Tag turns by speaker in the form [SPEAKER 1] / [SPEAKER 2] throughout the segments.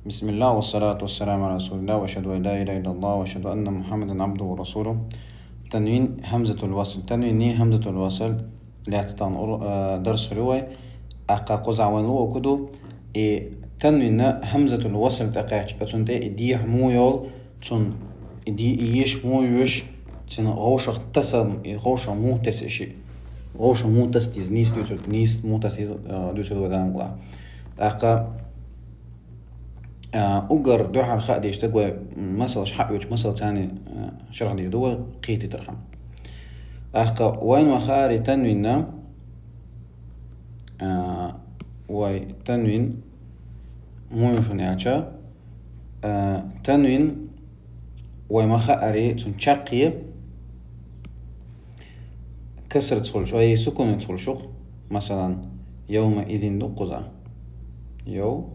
[SPEAKER 1] بسم الله والصلاة والسلام على رسول الله وأشهد أن لا إله إلا الله وأشهد أن محمدا عبده ورسوله. تنوين همزة الوصل. تنوين ني همزة الوصل لاتتان درس رواي أقا قزع ونلو كدو تنوين همزة الوصل تقاش أتنتي دي مو يول تن دي إيش مو يوش تن غوشة تسم غوشة مو تسشي غوشة مو تستيز نيس دوتو نيس مو تستيز دوتو ودان الله أقا أجر دوحة الخاء دي يشتقوا مثل حقوش مثل تاني شرح دي دوا قيتي ترحم أحقا وين وخاري تنوين وي تنوين مو يشون يعشا تنوين وي مخاري تنشقي كسر تدخل شو أي سكون يدخل شو مثلا يومئذ دقزة يومئذ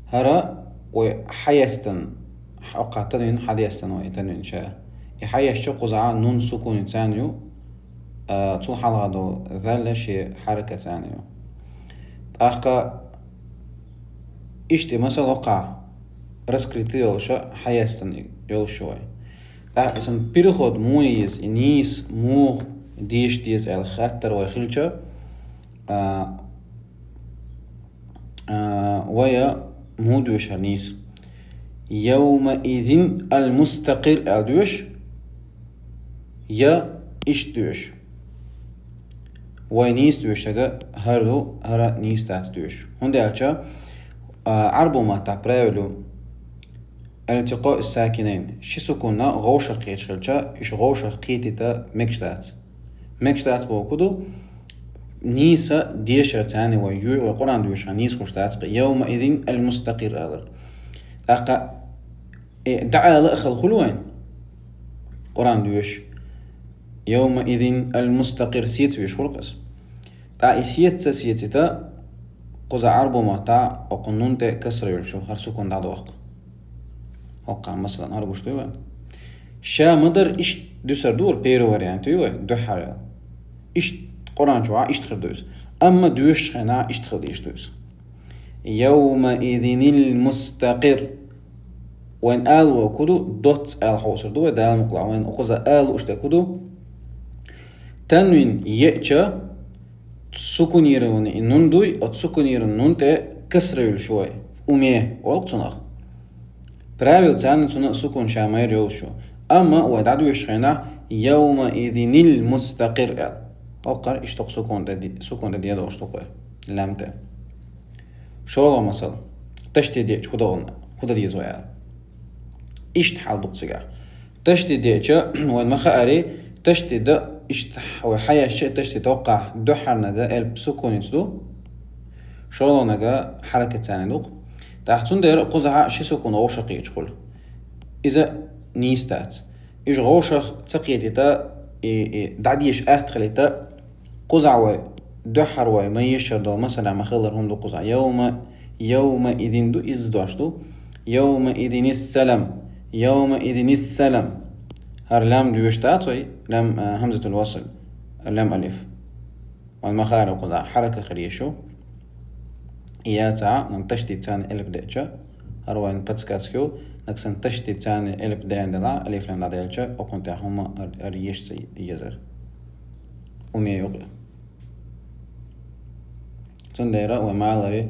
[SPEAKER 1] هرا وحيستن حقا تنوين حديستن ويتنوين شاء يحيش شو قزعة نون سكون تانيو تو حلغدو ذل شي حركة تانيو أحقا إشتي مثلا وقع رسكريتي يولشا حيستن يولشوي اسم بيرخد مويز نيس مو ديش ديز الخطر ويخلشا ويا مودوش هنيس يومئذ المستقر أدوش يا إيش دوش وينيس دوش هجا هرا نيس تات دوش هندي ألشا عربو ما تعبريلو الالتقاء الساكنين شي سكونا غوشة قيتش خلشا إيش غوشة قيتتا مكشتات بوكودو نيسا ديشر تاني وقرآن دوش نيس خشتات يومئذ المستقر هذا أقا دعا لأخذ خلوين قرآن دوش يومئذ المستقر سيت ويش خلقس سيتا قزع عربو ماتا وقنون تا كسر يلشو هر سكون دعا وقع مثلا عربوش توين شا مدر إيش دوسر دور بيرو وريان توين دو حاجة إيش قرآن جوا إيش تخل دوس أما دوش خنا إيش تخل إيش دوس يومئذ المستقر وين آل وكدو دوت آل حوصر دو دال مقلع وين أقوزا آل وشتكدو تنوين يأتشا تسكن يرون إنون دوي أو تسكن يرون نون تا كسر يلشوي أميه والق تنخ براويل تاني تنا سكن شامير يلشو أما ودعدو يشخنا يومئذ المستقر أقر إشتق سكون دي هذا أشتقه لامته شو مثلا تشتي ديش هذا دي زوال إشت حال دقسجع تشتي ديش وين ما خاري تشتي ده إشت وحياة شيء تشتي توقع دحر نجا بسكون يتدو شو نجا حركة ثانية دوق تحتون ده قزعة شيء سكون غوشة يدخل إذا نيستات إيش غوشة تقيد تا دعديش أخليتا قزع دحر وما يشردو مثلا ما خلرهم دو قزع يومئذ دو إز دواشتو يومئذ السلام هر لام دوشتات وي لام همزة الوصل لام ألف والمخارج قزع حركة خليشو إياتا ننتشتي تاني ألف ديتشا هروين باتسكاتسكيو نكسن تشتي تاني ألف دين دلا ألف لام ديتشا وكنت هما أريش سي يزر أمي يقل تنديرا ومعالري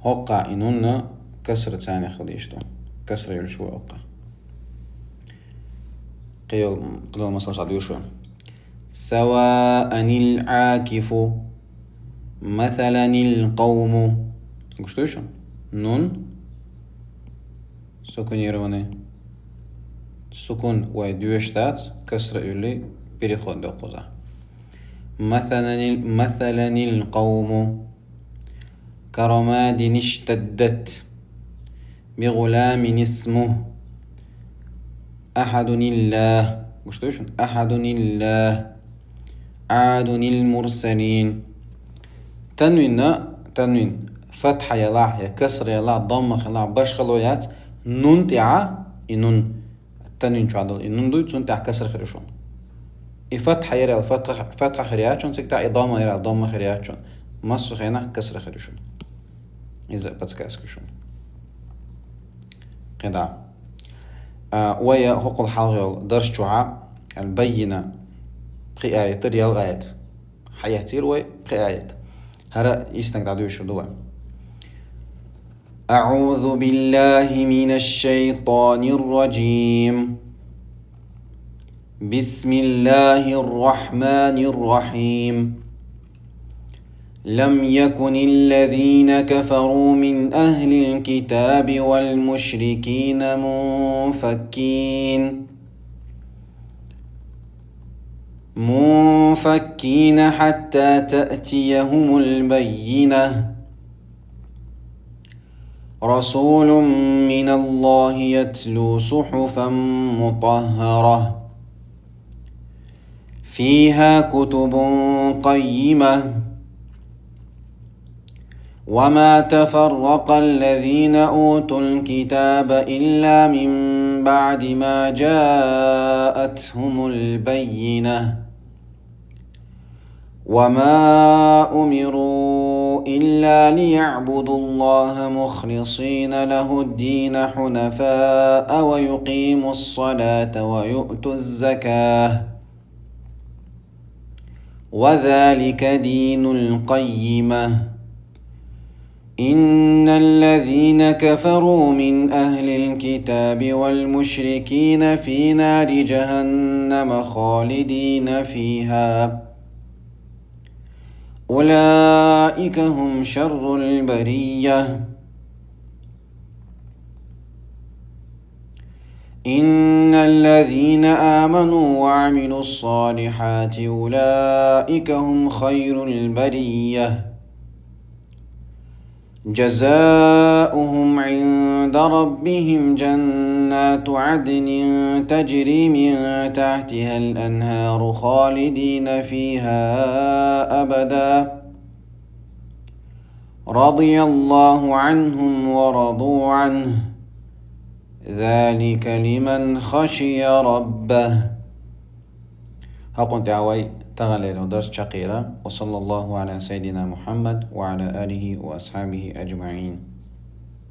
[SPEAKER 1] هقع إنونا كسر تاني خليشتو كسر يلشو وقع قيل مصلش عدو شو سواء العاكف مثلا القوم قشتوشو نون سكون يروني سكون ويدوشتات كسر يلي بريخون دو قزع مثلا القوم كرماد اشتدت بغلام اسمه أحد الله قشتوشو أحد الله عاد المرسلين تنوين فتحة يلا يا كسر يلا ضم يلا باش خلويات نون تاع إنون التنوين شو عدل إنون دوي تون تاع كسر خريشون فتحة يرى فتحة خرياتشون سكتا إضامة يرى ضمة خرياتشون مصر خينا كسر خريشون إذا بتسكاسكشون قدع ويا حق الحلقة درس جوعة البينة قياية ريال غاية حياتير وي قياية هرا يستنقع دوشو دوا أعوذ بالله من الشيطان الرجيم بسم الله الرحمن الرحيم لم يكن الذين كفروا من أهل الكتاب والمشركين منفكين حتى تأتيهم البينة رسول من الله يتلو صحفا مطهرة فيها كتب قيمة وما تفرق الذين أوتوا الكتاب إلا من بعد ما جاءتهم البينة وما أمروا إلا ليعبدوا الله مخلصين له الدين حنفاء ويقيموا الصلاة ويؤتوا الزكاة وذلك دين القيمة إن الذين كفروا من أهل الكتاب والمشركين في نار جهنم خالدين فيها أولئك هم شر البرية إن الذين آمنوا وعملوا الصالحات أولئك هم خير البرية جزاؤهم عند ربهم جنات عدن تجري من تحتها الأنهار خالدين فيها أبدا رضي الله عنهم ورضوا عنه ذلك لمن خشي ربه. هاقون تعوي تغلل ودرس شقيرة وصلى الله على سيدنا محمد وعلى آله وأصحابه أجمعين.